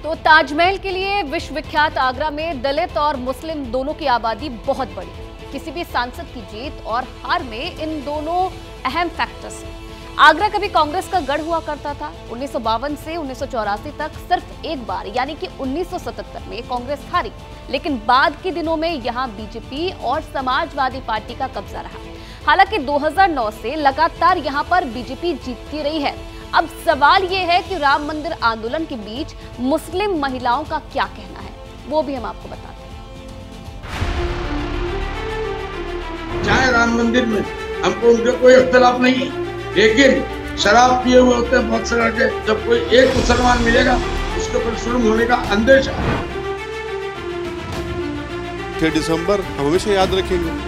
तो ताजमहल के लिए विश्वविख्यात आगरा में दलित और मुस्लिम दोनों की आबादी बहुत बड़ी है। किसी भी सांसद की जीत और हार में इन दोनों अहम फैक्टर्स हैं। आगरा कभी कांग्रेस का गढ़ हुआ करता था। 1952 से 1984 तक सिर्फ एक बार यानी कि 1977 में कांग्रेस हारी, लेकिन बाद के दिनों में यहां बीजेपी और समाजवादी पार्टी का कब्जा रहा। हालांकि 2009 से लगातार यहां पर बीजेपी जीतती रही है। अब सवाल ये है कि राम मंदिर आंदोलन के बीच मुस्लिम महिलाओं का क्या कहना है, वो भी हम आपको बताते हैं। चाहे राम मंदिर में हमको उनके कोई इख्तिलाफ नहीं है, लेकिन शराब पिए हुए होते हैं बहुत सारे के। जब कोई एक मुसलमान मिलेगा उसके ऊपर जुल्म होने का अंदेशा है। 6 दिसंबर हम हमेशा याद रखेंगे।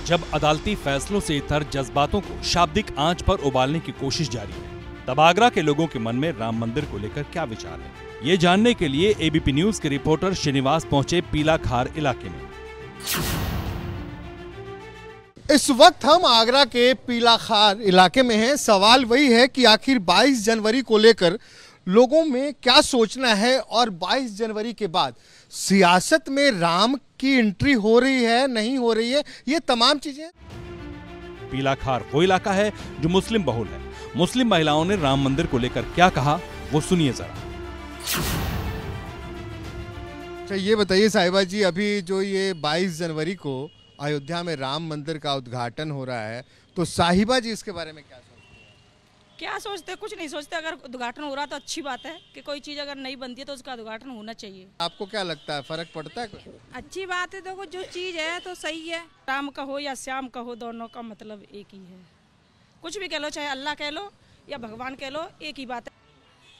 जब अदालती फैसलों से इतर जज्बातों को शाब्दिक आंच पर उबालने की कोशिश जारी है, तब आगरा के लोगों के मन में राम मंदिर को लेकर क्या विचार है, ये जानने के लिए एबीपी न्यूज के रिपोर्टर श्रीनिवास पहुंचे पीला खार इलाके में। इस वक्त हम आगरा के पीला खार इलाके में हैं। सवाल वही है कि आखिर 22 जनवरी को लेकर लोगों में क्या सोचना है और 22 जनवरी के बाद सियासत में राम की एंट्री हो रही है, नहीं हो रही है, ये तमाम चीजें। पीला खार वो इलाका है जो मुस्लिम बहुल है। मुस्लिम महिलाओं ने राम मंदिर को लेकर क्या कहा, वो सुनिए जरा। अच्छा ये बताइए साहिबा जी, अभी जो ये 22 जनवरी को अयोध्या में राम मंदिर का उद्घाटन हो रहा है, तो साहिबा जी इसके बारे में क्या सोचते हैं? क्या सोचते? कुछ नहीं सोचते। अगर उद्घाटन हो रहा तो अच्छी बात है कि कोई चीज़ अगर नहीं बनती है तो उसका उद्घाटन होना चाहिए। आपको क्या लगता है, फर्क पड़ता है कुछ? अच्छी बात है। देखो जो चीज़ है तो सही है। राम का हो या श्याम का हो, दोनों का मतलब एक ही है। कुछ भी कह लो, चाहे अल्लाह कह लो या भगवान कह लो, एक ही बात है।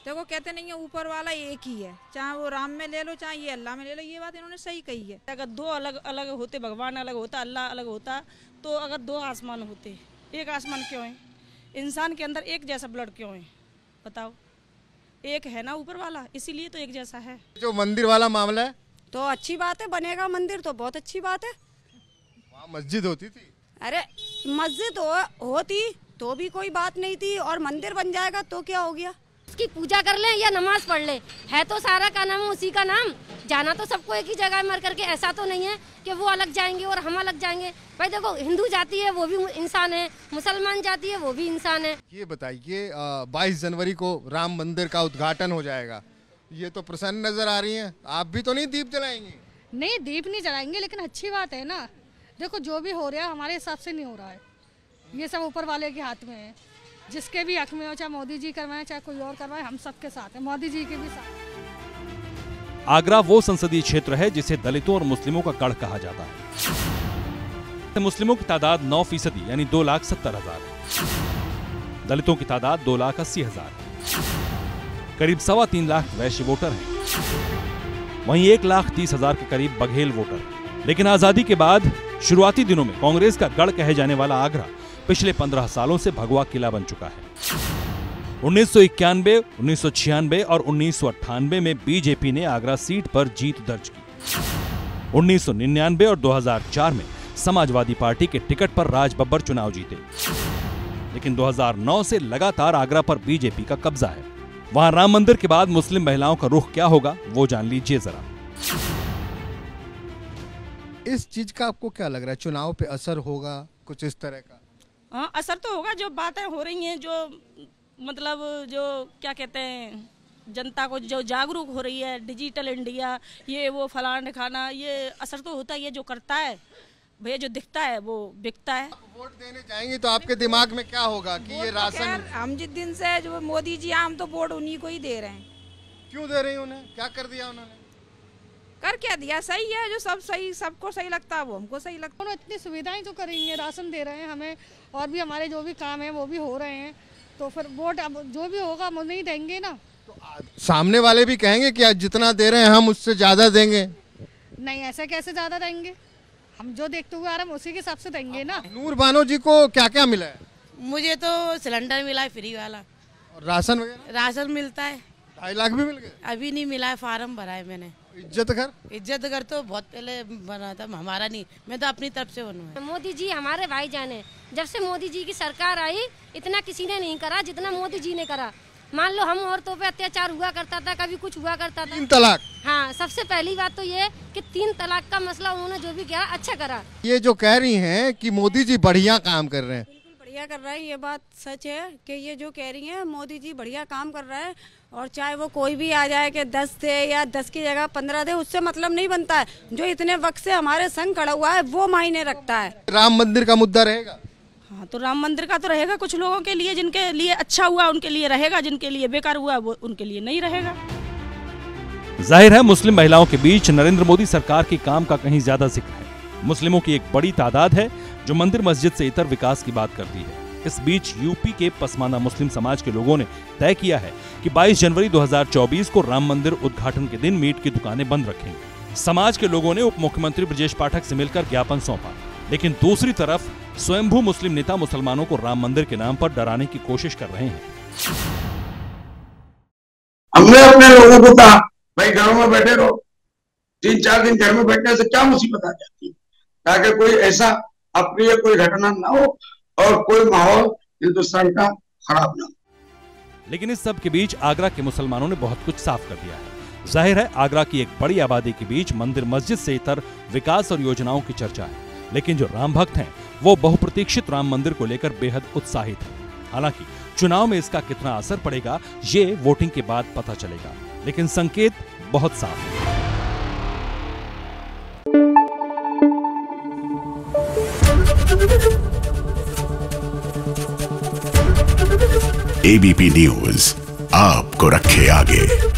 देखो कहते नहीं है ऊपर वाला एक ही है, चाहे वो राम में ले लो चाहे ये अल्लाह में ले लो, ये बात इन्होंने सही कही है। अगर दो अलग अलग होते, भगवान अलग होता, अल्लाह अलग होता, तो अगर दो आसमान होते, एक आसमान क्यों है? इंसान के अंदर एक जैसा ब्लड क्यों है बताओ? एक है ना ऊपर वाला, इसीलिए तो एक जैसा है। जो मंदिर वाला मामला है तो अच्छी बात है, बनेगा मंदिर तो बहुत अच्छी बात है। वहाँ मस्जिद होती थी। अरे मस्जिद होती तो भी कोई बात नहीं थी, और मंदिर बन जाएगा तो क्या हो गया? उसकी पूजा कर ले या नमाज पढ़ ले, है तो सारा का नाम उसी का नाम। जाना तो सबको एक ही जगह मर करके, ऐसा तो नहीं है कि वो अलग जाएंगे और हम अलग जाएंगे। भाई देखो, हिंदू जाति है वो भी इंसान है, मुसलमान जाति है वो भी इंसान है। ये बताइए 22 जनवरी को राम मंदिर का उद्घाटन हो जाएगा, ये तो प्रसन्न नजर आ रही हैं, आप भी तो नहीं दीप जलाएंगी? नहीं, दीप नहीं जलाएंगे, लेकिन अच्छी बात है ना। देखो जो भी हो रहा है हमारे हिसाब से नहीं हो रहा है, ये सब ऊपर वाले के हाथ में है। जिसके भी हक में हो, चाहे मोदी जी करवाएं चाहे कोई और करवाए, हम सबके साथ है, मोदी जी के भी साथ। आगरा वो संसदीय क्षेत्र है जिसे दलितों और मुस्लिमों का गढ़ कहा जाता है। मुस्लिमों की तादाद 9% यानी 2,70,000 है। दलितों की तादाद 2,80,000 है। करीब 3.25 लाख वैश्य वोटर हैं। वहीं 1,30,000 के करीब बघेल वोटर हैं। लेकिन आजादी के बाद शुरुआती दिनों में कांग्रेस का गढ़ कहे जाने वाला आगरा पिछले 15 सालों से भगवा किला बन चुका है। 1991, 1996 और 1998 में बीजेपी ने आगरा सीट पर जीत दर्ज की। 1999 और 2004 में समाजवादी पार्टी के टिकट पर राज बब्बर चुनाव जीते। लेकिन 2009 से लगातार आगरा पर बीजेपी का कब्जा है। वहां राम मंदिर के बाद मुस्लिम महिलाओं का रुख क्या होगा, वो जान लीजिए जरा। इस चीज का आपको क्या लग रहा है, चुनाव पे असर होगा कुछ इस तरह का? हाँ, असर तो होगा। जो बातें हो रही हैं, जो मतलब जो क्या कहते हैं, जनता को जो जागरूक हो रही है, डिजिटल इंडिया, ये वो फलाना खाना, ये असर तो होता ही है। जो करता है भैया, जो दिखता है वो बिकता है। आप वोट देने जाएंगे तो आपके दिमाग में क्या होगा कि ये राशन? हम जिस दिन से जो मोदी जी, हम तो वोट उन्हीं को ही दे रहे हैं। क्यों दे रहे हैं? उन्हें क्या कर दिया? उन्होंने कर क्या दिया? सही है, जो सब सही, सबको सही लगता है वो हमको सही लगता है। उन्होंने इतनी सुविधाएं तो करेंगे, राशन दे रहे हैं हमें, और भी हमारे जो भी काम है वो भी हो रहे हैं, तो फिर वोट अब जो भी होगा वो नहीं देंगे ना। तो सामने वाले भी कहेंगे कि आज जितना दे रहे हैं हम उससे ज्यादा देंगे। नहीं, ऐसे कैसे ज्यादा देंगे? हम जो देखते हुए आ रहे हैं उसी के हिसाब से देंगे ना। नूर बानो जी को क्या क्या मिला है? मुझे तो सिलेंडर मिला है फ्री वाला, और राशन वगैरह? राशन मिलता है। 2.5 लाख भी मिल गए? अभी नहीं मिला है, फार्म भरा है मैंने। इज्जत घर तो बहुत पहले बना था, हमारा नहीं, मैं तो अपनी तरफ से बनूँ। मोदी जी हमारे भाईजान है। जब से मोदी जी की सरकार आई, इतना किसी ने नहीं करा जितना मोदी जी ने करा। मान लो हम औरतों पे अत्याचार हुआ करता था, कभी कुछ हुआ करता था। 3 तलाक। हाँ, सबसे पहली बात तो ये कि 3 तलाक का मसला उन्होंने जो भी किया अच्छा करा। ये जो कह रही हैं कि मोदी जी बढ़िया काम कर रहे हैं, बिल्कुल बढ़िया कर रहा है, ये बात सच है कि ये जो कह रही हैं मोदी जी बढ़िया काम कर रहा है। और चाहे वो कोई भी आ जाए कि 10 दे या 10 की जगह 15 दे, उससे मतलब नहीं बनता है। जो इतने वक्त से हमारे संग खड़ा हुआ है वो मायने रखता है। राम मंदिर का मुद्दा रहेगा। हाँ, तो राम मंदिर का तो रहेगा कुछ लोगों के लिए, जिनके लिए अच्छा हुआ उनके लिए रहेगा, जिनके लिए बेकार हुआ वो उनके लिए नहीं रहेगा। जाहिर है मुस्लिम महिलाओं के बीच नरेंद्र मोदी सरकार के काम का कहीं ज्यादा जिक्र है। मुस्लिमों की एक बड़ी तादाद है जो मंदिर मस्जिद से इतर विकास की बात करती है। इस बीच यूपी के पसमाना मुस्लिम समाज के लोगों ने तय किया है कि 22 जनवरी 2024 को राम मंदिर उद्घाटन के दिन मीट की दुकानें बंद रखेंगे। समाज के लोगों ने उप मुख्यमंत्री ब्रजेश पाठक से मिलकर ज्ञापन सौंपा, लेकिन दूसरी तरफ स्वयंभू मुस्लिम नेता मुसलमानों को राम मंदिर के नाम पर डराने की कोशिश कर रहे हैं। हमने अपने लोगों को कहा भाई घरों में बैठे रहो, 3-4 दिन घर में बैठने से क्या मुसीबत आ जाती है, ताकि कोई ऐसा अप्रिय कोई घटना ना हो और कोई माहौल हिंदुस्तान का खराब ना हो। लेकिन इस सब के बीच आगरा के मुसलमानों ने बहुत कुछ साफ कर दिया है। जाहिर है आगरा की एक बड़ी आबादी के बीच मंदिर मस्जिद से इतर विकास और योजनाओं की चर्चा है, लेकिन जो राम भक्त हैं वो बहुप्रतीक्षित राम मंदिर को लेकर बेहद उत्साहित हैं। हालांकि चुनाव में इसका कितना असर पड़ेगा ये वोटिंग के बाद पता चलेगा, लेकिन संकेत बहुत साफ है। एबीपी न्यूज आपको रखे आगे।